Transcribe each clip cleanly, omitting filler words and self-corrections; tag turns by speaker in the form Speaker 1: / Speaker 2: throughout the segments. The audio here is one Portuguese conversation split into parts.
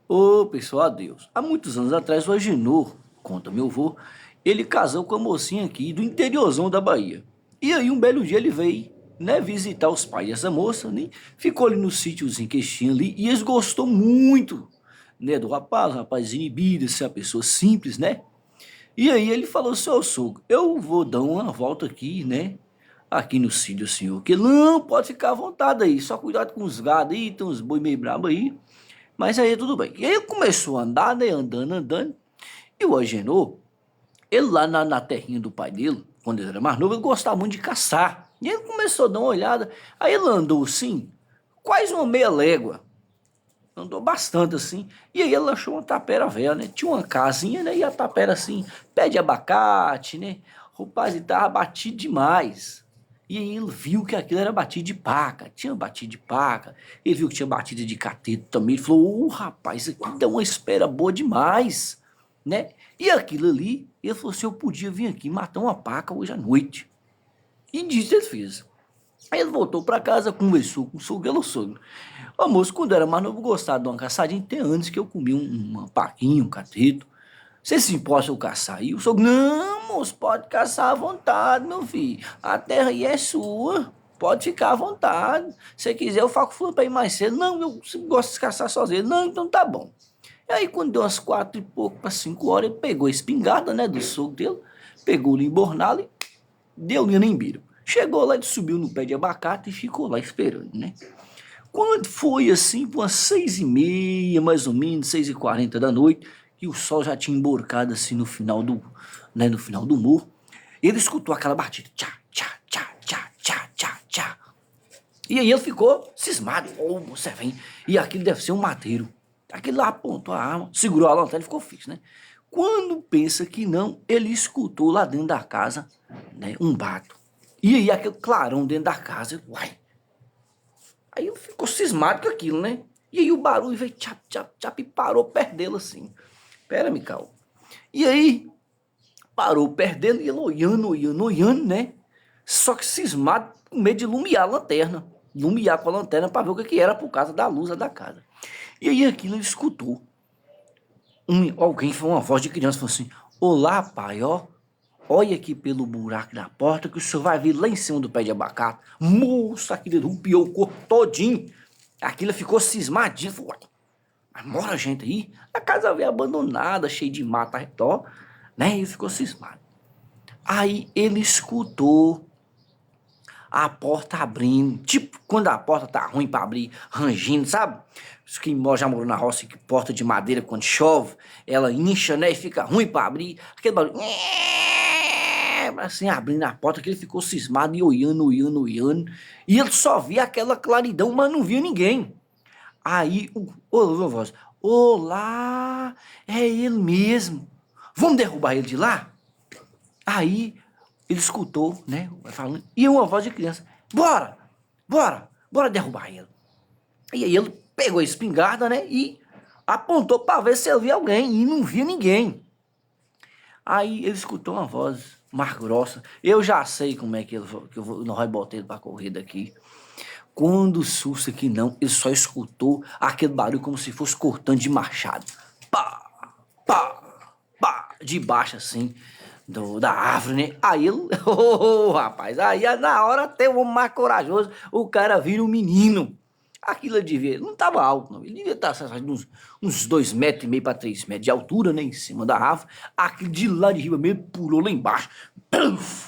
Speaker 1: Ô, pessoal, adeus. Há muitos anos atrás, o Agenor, conta meu avô, ele casou com uma mocinha aqui do interiorzão da Bahia. E aí, um belo dia, ele veio, né, visitar os pais dessa moça, né? Ficou ali no sítiozinho que eles tinham ali, e eles gostou muito, né, do rapaz, um rapaz inibido, ser uma pessoa simples, né? E aí ele falou, seu sogro, eu vou dar uma volta aqui, né? Aqui no sítio, senhor. Que não, pode ficar à vontade aí. Só cuidado com os gados aí, tem uns boi meio brabo aí. Mas aí tudo bem. E aí começou a andar, né? Andando, andando. E o Agenor, ele lá na terrinha do pai dele, quando ele era mais novo, ele gostava muito de caçar. E ele começou a dar uma olhada. Aí ele andou assim, quase uma meia légua. Andou bastante assim. E aí ele achou uma tapera velha, né? Tinha uma casinha, né? E a tapera assim, pé de abacate, né? O rapaz estava batido demais. E aí ele viu que aquilo era batido de paca. Tinha batido de paca. Ele viu que tinha batida de cateto também. Ele falou, rapaz, isso aqui dá uma espera boa demais, né? E aquilo ali, ele falou assim, eu podia vir aqui matar uma paca hoje à noite. E disse ele fez. Aí ele voltou para casa, conversou com o sogro, e o sogro. Ô moço, quando eu era mais novo, eu gostava de uma caçadinha. Tem anos que eu comi uma paquinha, um cateto. Você se importa eu caçar? E o sogro, não, moço, pode caçar à vontade, meu filho. A terra aí é sua. Pode ficar à vontade. Se quiser, eu falo com o fulano para ir mais cedo. Não, eu gosto de caçar sozinho. Não, então tá bom. E aí, quando deu umas 4 e pouco para 5 horas, ele pegou a espingarda, né, do sogro dele, pegou o limbornal e deu linha nem bira. Chegou lá, ele subiu no pé de abacate e ficou lá esperando, né? Quando foi assim, por umas 6h30, mais ou menos, 6h40 da noite, que o sol já tinha emborcado assim no final do, né, no final do morro, ele escutou aquela batida, tchá, tchá, tchá, tchá, tchá, tchá, tchá. E aí ele ficou cismado, você vem, e aquilo deve ser um mateiro. Aquele lá apontou a arma, segurou a lanterna e ficou fixo, né? Quando pensa que não, ele escutou lá dentro da casa, né, um bato. E aí aquele clarão dentro da casa, uai. Aí ficou cismado com aquilo, né? E aí o barulho veio tchap, tchap, tchap e parou perto dele assim. Pera, Mical. E aí parou perto dele e ele olhando, olhando, olhando, né? Só que cismado com medo de lumiar a lanterna. Lumiar com a lanterna para ver o que era por causa da luz da casa. E aí aquilo ele escutou. Alguém foi uma voz de criança, falou assim, olá pai, ó. Olha aqui pelo buraco da porta que o senhor vai ver lá em cima do pé de abacate. Moça, aquilo arrupiou o corpo todinho. Aquilo ficou cismadinho. Falou, uai, mas mora gente aí? A casa veio abandonada, cheia de mata ao redor, né? E ficou cismado. Aí ele escutou a porta abrindo. Tipo, quando a porta tá ruim pra abrir, rangindo, sabe? Quem já morou na roça, que porta de madeira, quando chove, ela incha, né? E fica ruim pra abrir. Aquele barulho assim, abrindo a porta, que ele ficou cismado e olhando, olhando, olhando. E ele só via aquela claridão, mas não via ninguém. Aí, ouviu a voz, olá, é ele mesmo. Vamos derrubar ele de lá? Aí, ele escutou, né, falando, e uma voz de criança, bora, bora, bora derrubar ele. E aí ele pegou a espingarda, né, e apontou para ver se ele via alguém, e não via ninguém. Aí ele escutou uma voz mais grossa. Eu já sei como é que, nós vamos botar ele para correr daqui. Quando o susto que não, ele só escutou aquele barulho como se fosse cortando de machado. Pá, pá, pá, de baixo assim, da árvore, né? Aí ele, rapaz, aí na hora até o homem mais corajoso, o cara vira um menino. Aquilo ele devia, não estava alto, não. Ele devia estar uns 2,5 metros para 3 metros de altura, né? Em cima da árvore. Aquilo de lá de riba mesmo pulou lá embaixo.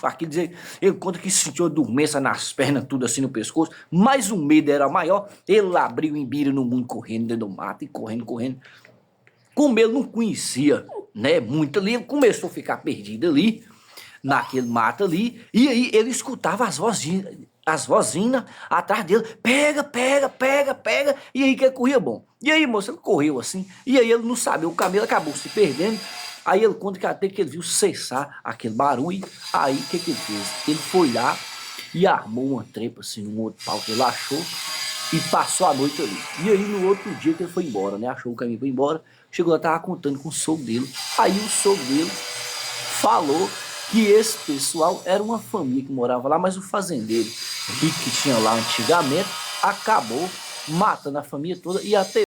Speaker 1: Aquilo dizer, ele conta que sentiu a dormência nas pernas, tudo assim no pescoço. Mas o medo era maior. Ele abriu o embira no mundo, correndo dentro do mato e correndo, correndo. Como ele não conhecia, né? Muito ali, ele começou a ficar perdido ali, naquele mato ali. E aí ele escutava as vozinhas atrás dele, pega, pega, pega, pega, e aí que ele corria bom. E aí, moço, ele correu assim, e aí ele não sabia, o camelo acabou se perdendo, aí ele conta que até que ele viu cessar aquele barulho, aí o que ele fez? Ele foi lá e armou uma trepa assim, num outro pau que ele achou, e passou a noite ali. E aí no outro dia que ele foi embora, né, achou o caminho para ir embora, chegou lá, tava contando com o sogro dele, aí o sogro dele falou que esse pessoal era uma família que morava lá, mas o fazendeiro rico que tinha lá antigamente acabou matando a família toda e até